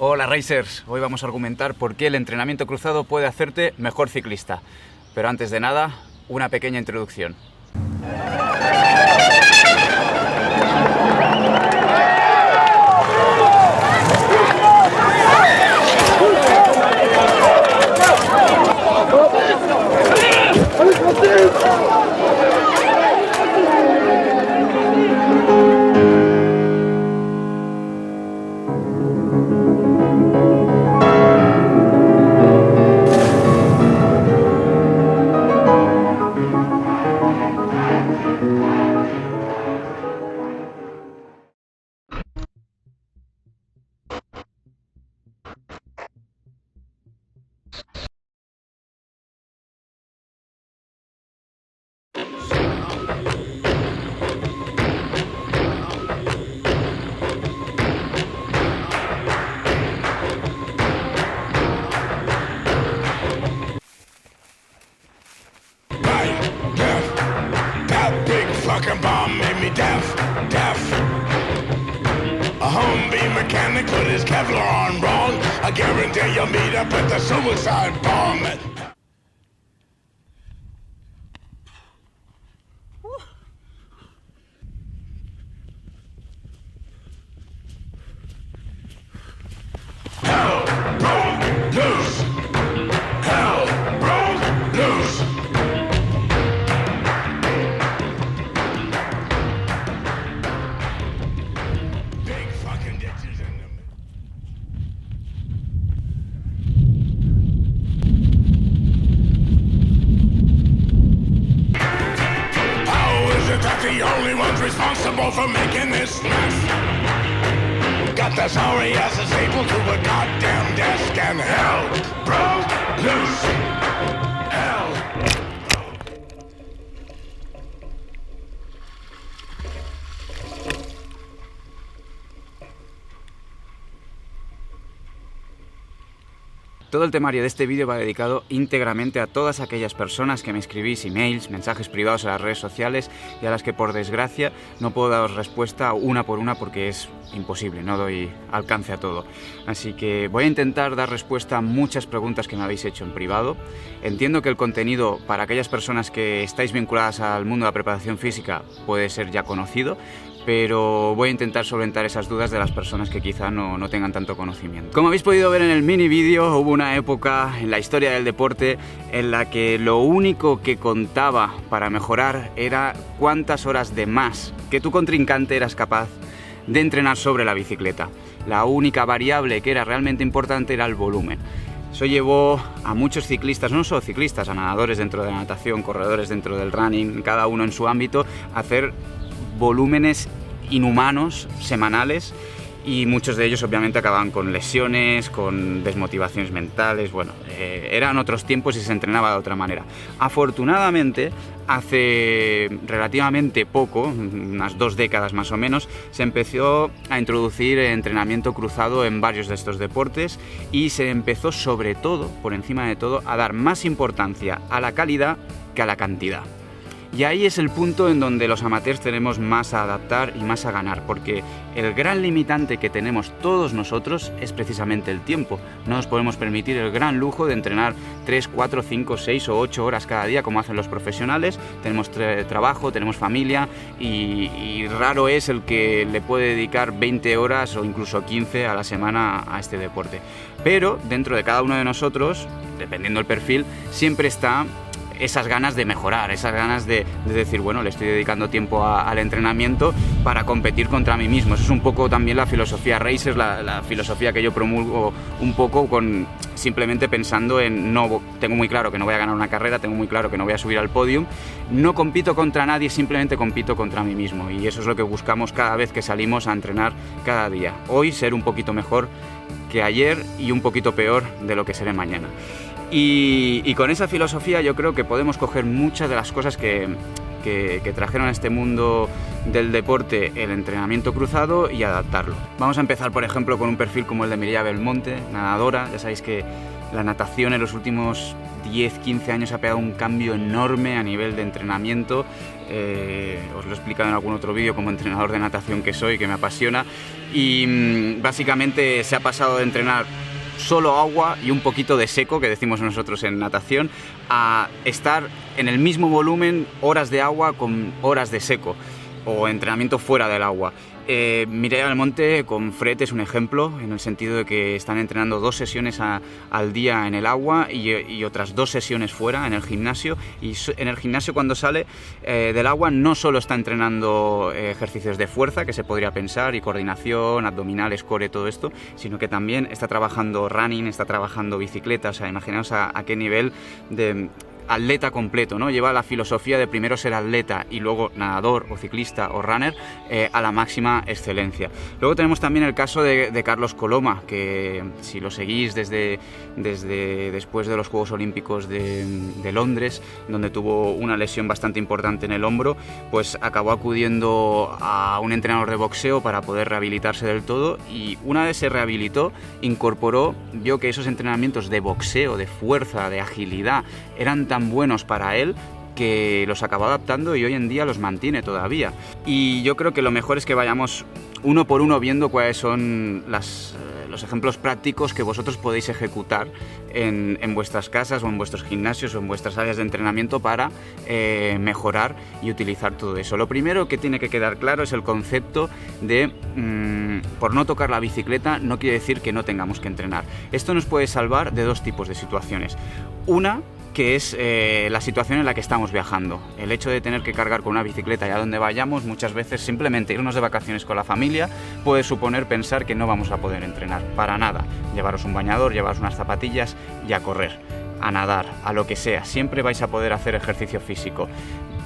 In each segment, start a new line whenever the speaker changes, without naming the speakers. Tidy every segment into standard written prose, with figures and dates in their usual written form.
Hola Racers, hoy vamos a argumentar por qué el entrenamiento cruzado puede hacerte mejor ciclista. Pero antes de nada, una pequeña introducción. Bomb made me deaf. A Humvee mechanic put his Kevlar on wrong. I guarantee you'll meet up at the suicide bomb. Hell broke loose. Hell broke loose. The only ones responsible for making this mess got the sorry asses able to a goddamn desk, and hell broke loose. Hell broke. Todo el temario de este vídeo va dedicado íntegramente a todas aquellas personas que me escribís emails, mensajes privados en las redes sociales y a las que por desgracia no puedo daros respuesta una por una porque es imposible, no doy alcance a todo. Así que voy a intentar dar respuesta a muchas preguntas que me habéis hecho en privado. Entiendo que el contenido para aquellas personas que estáis vinculadas al mundo de la preparación física puede ser ya conocido, pero voy a intentar solventar esas dudas de las personas que quizá no tengan tanto conocimiento. Como habéis podido ver en el mini vídeo, hubo una época en la historia del deporte en la que lo único que contaba para mejorar era cuántas horas de más que tu contrincante eras capaz de entrenar sobre la bicicleta. La única variable que era realmente importante era el volumen. Eso llevó a muchos ciclistas, no solo ciclistas, a nadadores dentro de la natación, corredores dentro del running, cada uno en su ámbito, a hacer volúmenes inhumanos semanales, y muchos de ellos obviamente acababan con lesiones, con desmotivaciones mentales. Bueno, eran otros tiempos y se entrenaba de otra manera. Afortunadamente, hace relativamente poco, unas 2 décadas más o menos, se empezó a introducir entrenamiento cruzado en varios de estos deportes y se empezó sobre todo, por encima de todo, a dar más importancia a la calidad que a la cantidad. Y ahí es el punto en donde los amateurs tenemos más a adaptar y más a ganar, porque el gran limitante que tenemos todos nosotros es precisamente el tiempo. No nos podemos permitir el gran lujo de entrenar 3, 4, 5, 6 o 8 horas cada día como hacen los profesionales. Tenemos trabajo, tenemos familia y raro es el que le puede dedicar 20 horas o incluso 15 a la semana a este deporte. Pero dentro de cada uno de nosotros, dependiendo del perfil, siempre está esas ganas de mejorar, esas ganas de decir, bueno, le estoy dedicando tiempo al entrenamiento para competir contra mí mismo. Eso es un poco también la filosofía Racers, la filosofía que yo promulgo un poco, con simplemente pensando en, no, tengo muy claro que no voy a ganar una carrera, tengo muy claro que no voy a subir al podium, no compito contra nadie, simplemente compito contra mí mismo, y eso es lo que buscamos cada vez que salimos a entrenar cada día. Hoy ser un poquito mejor que ayer y un poquito peor de lo que seré mañana. Y con esa filosofía yo creo que podemos coger muchas de las cosas que trajeron a este mundo del deporte el entrenamiento cruzado y adaptarlo. Vamos a empezar, por ejemplo, con un perfil como el de Mireia Belmonte, nadadora. Ya sabéis que La natación en los últimos 10-15 años ha pegado un cambio enorme a nivel de entrenamiento. Os lo he explicado en algún otro vídeo como entrenador de natación que soy, que me apasiona, y básicamente se ha pasado de entrenar solo agua y un poquito de seco, que decimos nosotros en natación, a estar en el mismo volumen, horas de agua con horas de seco o entrenamiento fuera del agua. Mireia Belmonte con Fred es un ejemplo, en el sentido de que están entrenando 2 sesiones al día en el agua y otras 2 sesiones fuera en el gimnasio, y en el gimnasio cuando sale del agua no solo está entrenando ejercicios de fuerza, que se podría pensar, y coordinación, abdominales, core, todo esto, sino que también está trabajando running, está trabajando bicicleta. O sea, imaginaos a qué nivel de atleta completo, ¿no? Lleva la filosofía de primero ser atleta y luego nadador o ciclista o runner a la máxima excelencia. Luego tenemos también el caso de Carlos Coloma, que si lo seguís desde después de los Juegos Olímpicos de Londres, donde tuvo una lesión bastante importante en el hombro, pues acabó acudiendo a un entrenador de boxeo para poder rehabilitarse del todo, y una vez se rehabilitó, vio que esos entrenamientos de boxeo, de fuerza, de agilidad, eran tan buenos para él que los acabó adaptando y hoy en día los mantiene todavía. Y yo creo que lo mejor es que vayamos uno por uno viendo cuáles son los ejemplos prácticos que vosotros podéis ejecutar en vuestras casas o en vuestros gimnasios o en vuestras áreas de entrenamiento para mejorar y utilizar todo eso. Lo primero que tiene que quedar claro es el concepto de por no tocar la bicicleta no quiere decir que no tengamos que entrenar. Esto nos puede salvar de 2 tipos de situaciones. Una, que es la situación en la que estamos viajando. El hecho de tener que cargar con una bicicleta allá donde vayamos, muchas veces simplemente irnos de vacaciones con la familia puede suponer pensar que no vamos a poder entrenar. Para nada. Llevaros un bañador, llevaros unas zapatillas y a correr, a nadar, a lo que sea. Siempre vais a poder hacer ejercicio físico.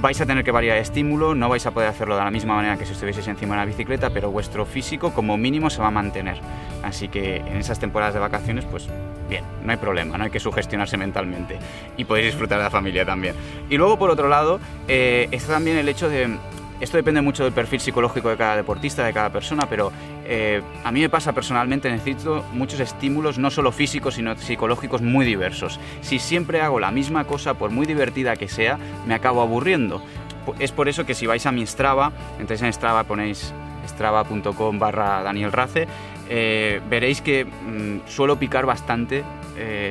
Vais a tener que variar de estímulo, no vais a poder hacerlo de la misma manera que si estuvieseis encima de una bicicleta, pero vuestro físico como mínimo se va a mantener. Así que en esas temporadas de vacaciones, pues bien, no hay problema, no hay que sugestionarse mentalmente y podéis disfrutar de la familia también. Y luego, por otro lado, está también el hecho de... Esto depende mucho del perfil psicológico de cada deportista, de cada persona, pero a mí me pasa personalmente, necesito muchos estímulos, no solo físicos, sino psicológicos muy diversos. Si siempre hago la misma cosa, por muy divertida que sea, me acabo aburriendo. Es por eso que si vais a mi Strava, entráis en Strava, ponéis strava.com/Daniel Race, veréis que suelo picar bastante,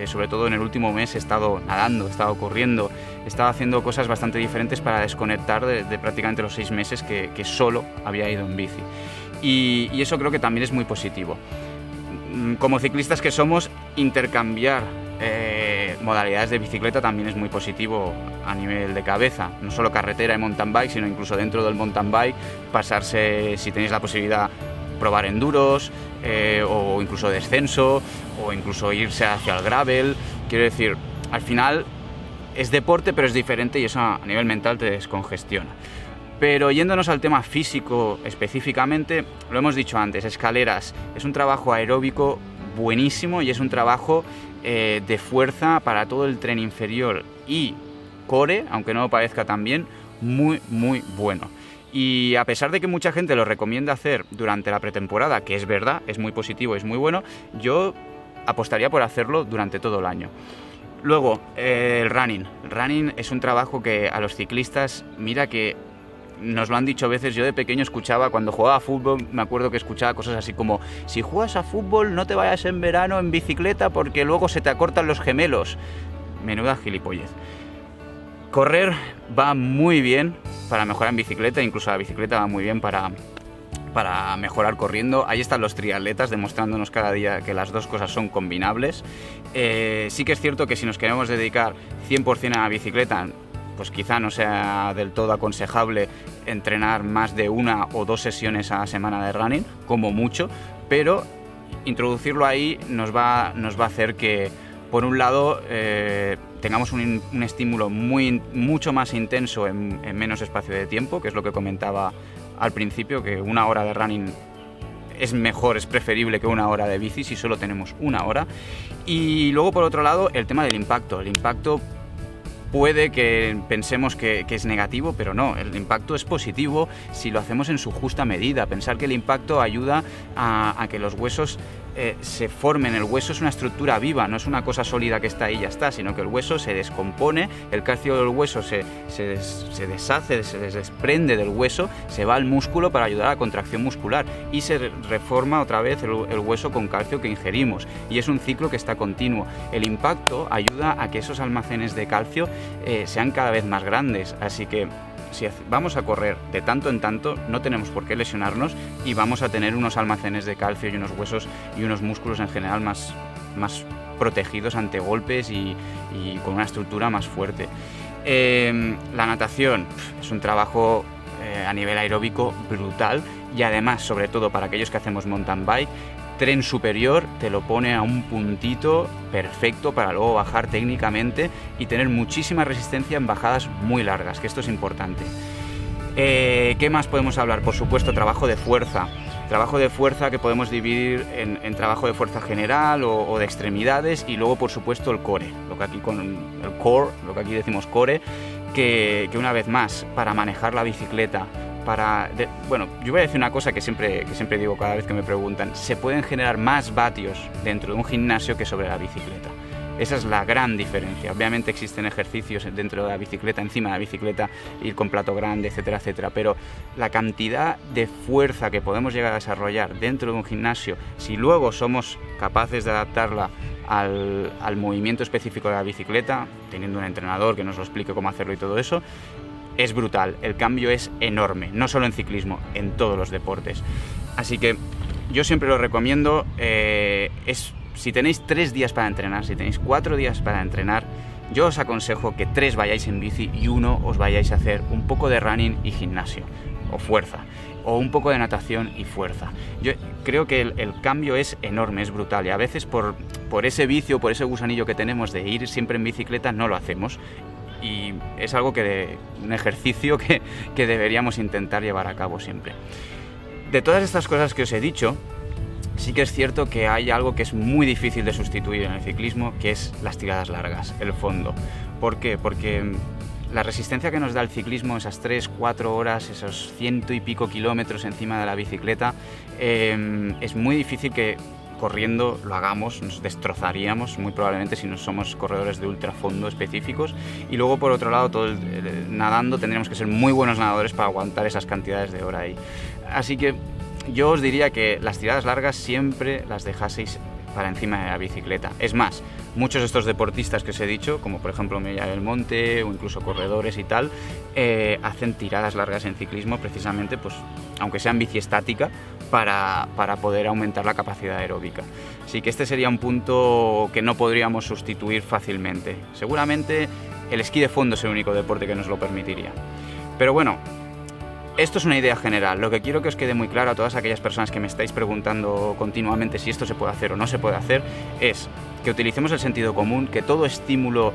sobre todo en el último mes he estado nadando, he estado corriendo, he estado haciendo cosas bastante diferentes para desconectar de prácticamente los 6 meses que solo había ido en bici. Y eso creo que también es muy positivo. Como ciclistas que somos, intercambiar modalidades de bicicleta también es muy positivo a nivel de cabeza, no solo carretera y mountain bike, sino incluso dentro del mountain bike, pasarse, si tenéis la posibilidad, probar enduros o incluso descenso o incluso irse hacia el gravel. Quiero decir, al final es deporte, pero es diferente y eso a nivel mental te descongestiona. Pero yéndonos al tema físico específicamente, lo hemos dicho antes, escaleras es un trabajo aeróbico buenísimo y es un trabajo de fuerza para todo el tren inferior y core, aunque no lo parezca tan bien, muy muy bueno. Y a pesar de que mucha gente lo recomienda hacer durante la pretemporada, que es verdad, es muy positivo, es muy bueno, yo apostaría por hacerlo durante todo el año. Luego, el running. El running es un trabajo que a los ciclistas, mira que nos lo han dicho a veces, yo de pequeño escuchaba, cuando jugaba a fútbol, me acuerdo que escuchaba cosas así como: si juegas a fútbol no te vayas en verano en bicicleta porque luego se te acortan los gemelos. Menuda gilipollez. Correr va muy bien para mejorar en bicicleta, incluso la bicicleta va muy bien para mejorar corriendo. Ahí están los triatletas demostrándonos cada día que las dos cosas son combinables. Sí que es cierto que si nos queremos dedicar 100% a la bicicleta, pues quizá no sea del todo aconsejable entrenar más de 1 o 2 sesiones a la semana de running, como mucho, pero introducirlo ahí nos va a hacer que, por un lado, tengamos un estímulo mucho más intenso en menos espacio de tiempo, que es lo que comentaba al principio, que 1 hora de running es mejor, es preferible que 1 hora de bici si solo tenemos 1 hora. Y luego, por otro lado, el tema del impacto. El impacto puede que pensemos que es negativo, pero no, el impacto es positivo si lo hacemos en su justa medida. Pensar que el impacto ayuda a que los huesos se formen. El hueso es una estructura viva, no es una cosa sólida que está ahí y ya está, sino que el hueso se descompone, el calcio del hueso se deshace, se desprende del hueso, se va al músculo para ayudar a la contracción muscular y se reforma otra vez el hueso con calcio que ingerimos, y es un ciclo que está continuo. El impacto ayuda a que esos almacenes de calcio sean cada vez más grandes, así que si vamos a correr de tanto en tanto, no tenemos por qué lesionarnos y vamos a tener unos almacenes de calcio y unos huesos y unos músculos en general más protegidos ante golpes y con una estructura más fuerte. La natación es un trabajo a nivel aeróbico brutal, y además, sobre todo para aquellos que hacemos mountain bike, tren superior te lo pone a un puntito perfecto para luego bajar técnicamente y tener muchísima resistencia en bajadas muy largas, que esto es importante. ¿Qué más podemos hablar? Por supuesto, trabajo de fuerza. Trabajo de fuerza que podemos dividir en trabajo de fuerza general o de extremidades, y luego, por supuesto, el core, lo que aquí decimos core, que una vez más, para manejar la bicicleta, bueno, yo voy a decir una cosa que siempre digo cada vez que me preguntan: se pueden generar más vatios dentro de un gimnasio que sobre la bicicleta. Esa es la gran diferencia. Obviamente existen ejercicios dentro de la bicicleta, encima de la bicicleta, ir con plato grande, etcétera, etcétera, pero la cantidad de fuerza que podemos llegar a desarrollar dentro de un gimnasio, si luego somos capaces de adaptarla al movimiento específico de la bicicleta, teniendo un entrenador que nos lo explique cómo hacerlo y todo eso, es brutal. El cambio es enorme, no solo en ciclismo, en todos los deportes. Así que yo siempre lo recomiendo. Si tenéis 3 días para entrenar, si tenéis 4 días para entrenar, yo os aconsejo que 3 vayáis en bici y 1 os vayáis a hacer un poco de running y gimnasio, o fuerza, o un poco de natación y fuerza. Yo creo que el cambio es enorme, es brutal, y a veces por ese vicio, por ese gusanillo que tenemos de ir siempre en bicicleta, no lo hacemos. Y es algo un ejercicio que deberíamos intentar llevar a cabo siempre. De todas estas cosas que os he dicho, sí que es cierto que hay algo que es muy difícil de sustituir en el ciclismo, que es las tiradas largas, el fondo. ¿Por qué? Porque la resistencia que nos da el ciclismo, esas 3-4 horas, esos 100 y pico kilómetros encima de la bicicleta, es muy difícil que corriendo lo hagamos, nos destrozaríamos muy probablemente si no somos corredores de ultrafondo específicos, y luego por otro lado nadando tendríamos que ser muy buenos nadadores para aguantar esas cantidades de hora ahí. Así que yo os diría que las tiradas largas siempre las dejaseis para encima de la bicicleta. Es más, muchos de estos deportistas que os he dicho, como por ejemplo Medalla del Monte o incluso corredores y tal, hacen tiradas largas en ciclismo precisamente, pues aunque sea en bici estática, para poder aumentar la capacidad aeróbica. Así que este sería un punto que no podríamos sustituir fácilmente. Seguramente el esquí de fondo es el único deporte que nos lo permitiría. Pero bueno, esto es una idea general. Lo que quiero que os quede muy claro a todas aquellas personas que me estáis preguntando continuamente si esto se puede hacer o no se puede hacer, es que utilicemos el sentido común, que todo estímulo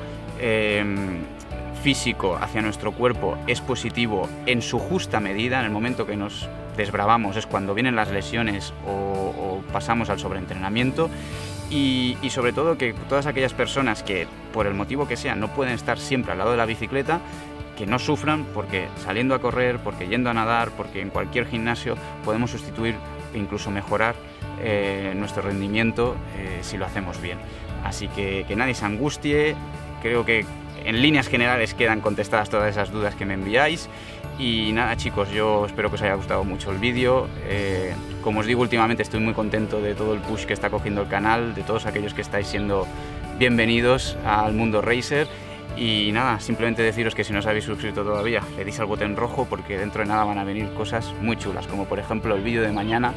físico hacia nuestro cuerpo es positivo en su justa medida. En el momento que nos desbravamos es cuando vienen las lesiones o pasamos al sobreentrenamiento, y sobre todo que todas aquellas personas que por el motivo que sea no pueden estar siempre al lado de la bicicleta, que no sufran, porque saliendo a correr, porque yendo a nadar, porque en cualquier gimnasio podemos sustituir e incluso mejorar nuestro rendimiento si lo hacemos bien. Así que nadie se angustie. Creo que en líneas generales quedan contestadas todas esas dudas que me enviáis. Y nada, chicos, yo espero que os haya gustado mucho el vídeo. Como os digo, últimamente estoy muy contento de todo el push que está cogiendo el canal, de todos aquellos que estáis siendo bienvenidos al mundo racer. Y nada, simplemente deciros que si no os habéis suscrito todavía, le deis al botón rojo, porque dentro de nada van a venir cosas muy chulas, como por ejemplo el vídeo de mañana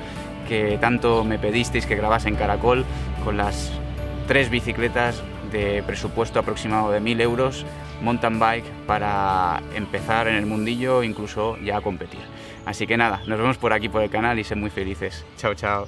que tanto me pedisteis que grabase en Caracol, con las 3 bicicletas de presupuesto aproximado de 1000 euros, mountain bike, para empezar en el mundillo, incluso ya a competir. Así que nada, nos vemos por aquí por el canal y sed muy felices. Chao, chao.